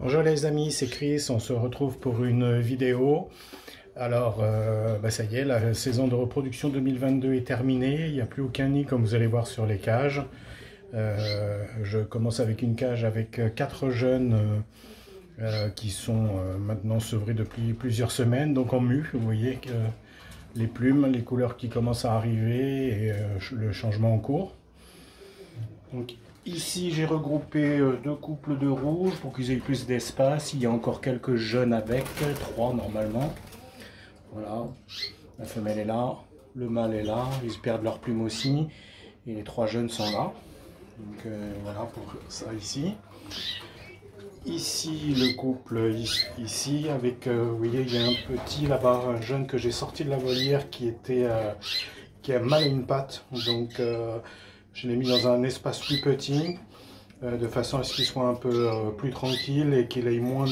Bonjour les amis, c'est Chris, on se retrouve pour une vidéo. Alors, ça y est, la saison de reproduction 2022 est terminée, il n'y a plus aucun nid comme vous allez voir sur les cages. Je commence avec une cage avec 4 jeunes qui sont maintenant sevrés depuis plusieurs semaines, donc en mue. Vous voyez que les plumes, les couleurs qui commencent à arriver et le changement en cours. Donc, ici, j'ai regroupé 2 couples de rouges pour qu'ils aient plus d'espace. Il y a encore quelques jeunes avec, 3 normalement. Voilà, la femelle est là, le mâle est là, ils perdent leurs plumes aussi. Et les 3 jeunes sont là. Donc voilà pour ça ici. Ici, le couple ici, avec, vous voyez, il y a un petit là-bas, un jeune que j'ai sorti de la volière qui a mal à une patte. Donc je l'ai mis dans un espace plus petit, de façon à ce qu'il soit un peu plus tranquille et qu'il ait moins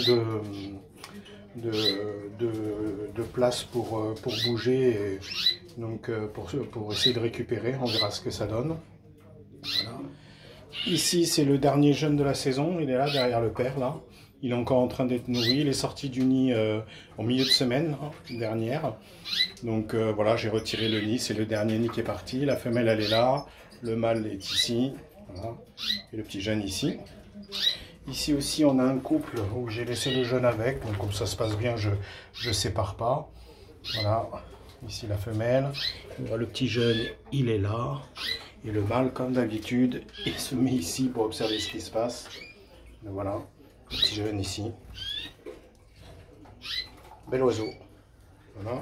de place pour bouger, et donc pour essayer de récupérer. On verra ce que ça donne. Voilà. Ici, c'est le dernier jeune de la saison, il est là derrière le père, là. Il est encore en train d'être nourri, il est sorti du nid en milieu de semaine dernière. Donc voilà, j'ai retiré le nid, c'est le dernier nid qui est parti. La femelle, elle est là, le mâle est ici, voilà. Et le petit jeune ici. Ici aussi, on a un couple où j'ai laissé le jeune avec, donc comme ça se passe bien, je ne sépare pas. Voilà, ici la femelle, le petit jeune, il est là. Et le mâle, comme d'habitude, il se met ici pour observer ce qui se passe. Donc voilà, le petit jeune ici. Bel oiseau. Voilà.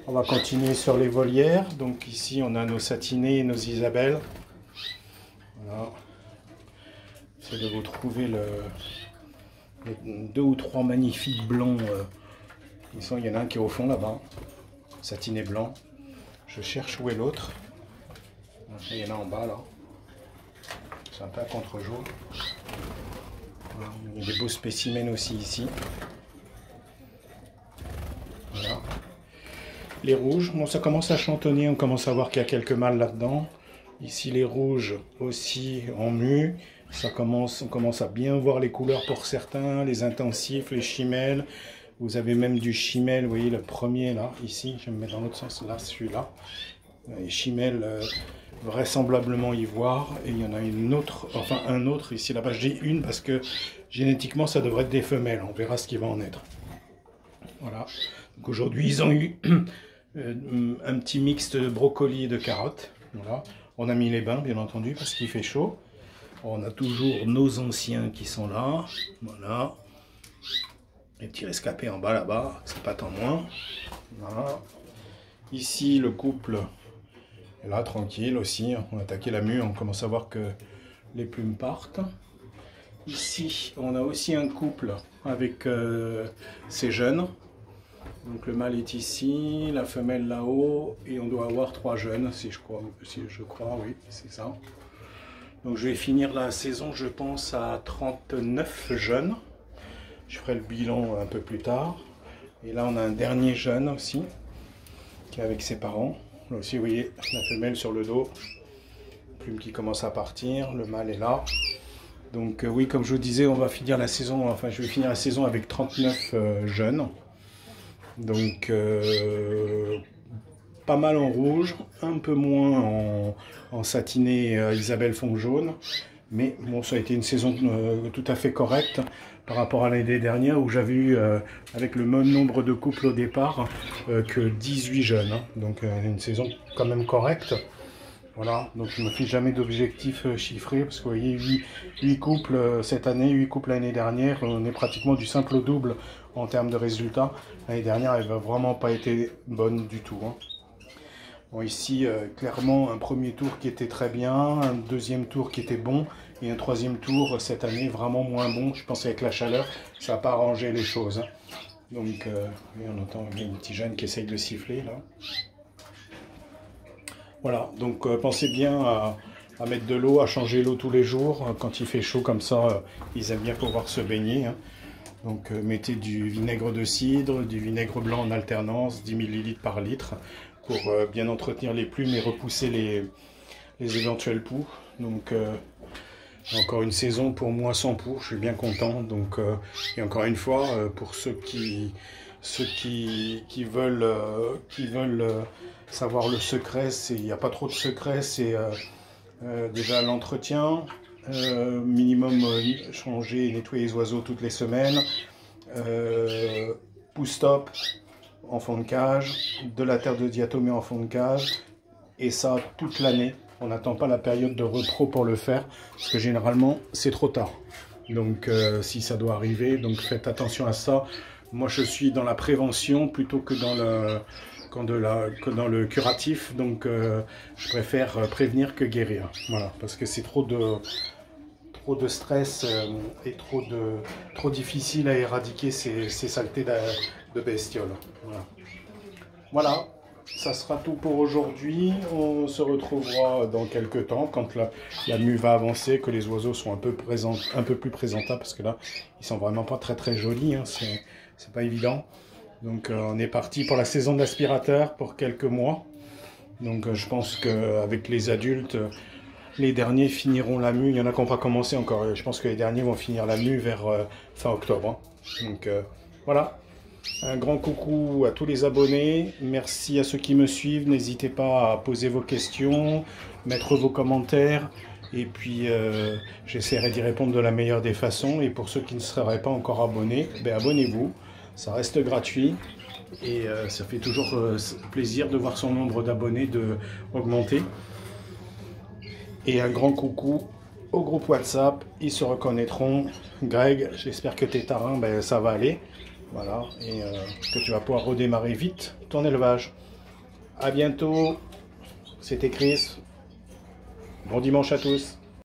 On va continuer sur les volières. Donc ici, on a nos satinés et nos Isabelles. Voilà. J'essaie de vous trouver les 2 ou 3 magnifiques blancs. Il y en a un qui est au fond là-bas. Satiné blanc. Je cherche où est l'autre. Il y en a en bas là. C'est un peu à contre-jour. Il y a des beaux spécimens aussi ici. Voilà. Les rouges, bon, ça commence à chantonner, on commence à voir qu'il y a quelques mâles là-dedans. Ici les rouges aussi en mue. On commence à bien voir les couleurs pour certains, les intensifs, les chimelles. Vous avez même du chimelle, vous voyez le premier là, ici, je vais me mettre dans l'autre sens, là, celui-là. Les chimelles vraisemblablement ivoire, et il y en a une autre, enfin un autre ici là-bas. Je dis une parce que génétiquement ça devrait être des femelles, on verra ce qui va en être. Voilà, donc aujourd'hui ils ont eu un petit mix de brocoli et de carottes. Voilà, on a mis les bains bien entendu parce qu'il fait chaud. On a toujours nos anciens qui sont là, voilà. Les petits rescapés en bas là-bas, c'est pas tant moins. Voilà. Ici le couple est là tranquille aussi, on a attaqué la mue, on commence à voir que les plumes partent. Ici on a aussi un couple avec ces jeunes. Donc le mâle est ici, la femelle là-haut, et on doit avoir 3 jeunes, si je crois, oui, c'est ça. Donc je vais finir la saison, je pense, à 39 jeunes. Je ferai le bilan un peu plus tard. Et là on a un dernier jeune aussi, qui est avec ses parents. Là aussi, vous voyez la femelle sur le dos, plume qui commence à partir, le mâle est là. Donc oui, comme je vous disais, on va finir la saison, enfin je vais finir la saison avec 39 jeunes. Donc pas mal en rouge, un peu moins en satiné Isabelle fond jaune. Mais bon, ça a été une saison tout à fait correcte par rapport à l'année dernière où j'avais eu, avec le même nombre de couples au départ, que 18 jeunes. Hein. Donc une saison quand même correcte. Voilà, donc je ne me fiche jamais d'objectifs chiffrés parce que vous voyez, 8 couples cette année, 8 couples l'année dernière. On est pratiquement du simple au double en termes de résultats. L'année dernière, elle n'a vraiment pas été bonne du tout. Hein. Bon, ici, clairement, un premier tour qui était très bien, un deuxième tour qui était bon, et un troisième tour cette année vraiment moins bon. Je pense qu'avec la chaleur, ça n'a pas arrangé les choses. Hein. Donc, on entend bien un petit jeune qui essaye de siffler là. Voilà, donc pensez bien à mettre de l'eau, à changer l'eau tous les jours. Quand il fait chaud comme ça, ils aiment bien pouvoir se baigner. Hein. Donc mettez du vinaigre de cidre, du vinaigre blanc en alternance, 10 ml par litre, pour bien entretenir les plumes et repousser les éventuelles poux. Donc Encore une saison pour moi sans pour, je suis bien content. Donc, et encore une fois, pour ceux qui veulent, savoir le secret, il n'y a pas trop de secret, c'est déjà l'entretien, minimum changer et nettoyer les oiseaux toutes les semaines, pousse-top en fond de cage, de la terre de diatomée en fond de cage, et ça toute l'année. On n'attend pas la période de repos pour le faire, parce que généralement c'est trop tard. Donc si ça doit arriver, donc faites attention à ça. Moi je suis dans la prévention plutôt que dans le curatif, donc je préfère prévenir que guérir. Voilà, parce que c'est trop de stress et trop difficile à éradiquer ces saletés de bestioles. Voilà, ça sera tout pour aujourd'hui. On se retrouvera dans quelques temps quand la mue va avancer, que les oiseaux sont un peu plus présentables, parce que là, ils sont vraiment pas très jolis, hein, c'est pas évident. Donc on est parti pour la saison d'aspirateur pour quelques mois. Donc je pense qu'avec les adultes, les derniers finiront la mue. Il y en a qui n'ont pas commencé encore. Je pense que les derniers vont finir la mue vers fin octobre. Hein. Donc voilà. Un grand coucou à tous les abonnés. Merci à ceux qui me suivent. N'hésitez pas à poser vos questions, mettre vos commentaires. Et puis j'essaierai d'y répondre de la meilleure des façons. Et pour ceux qui ne seraient pas encore abonnés, ben, abonnez-vous. Ça reste gratuit. Et ça fait toujours plaisir de voir son nombre d'abonnés augmenter. Et un grand coucou au groupe WhatsApp, ils se reconnaîtront. Greg, j'espère que tes tarins, ben, ça va aller. Voilà, et que tu vas pouvoir redémarrer vite ton élevage. À bientôt, c'était Chris. Bon dimanche à tous.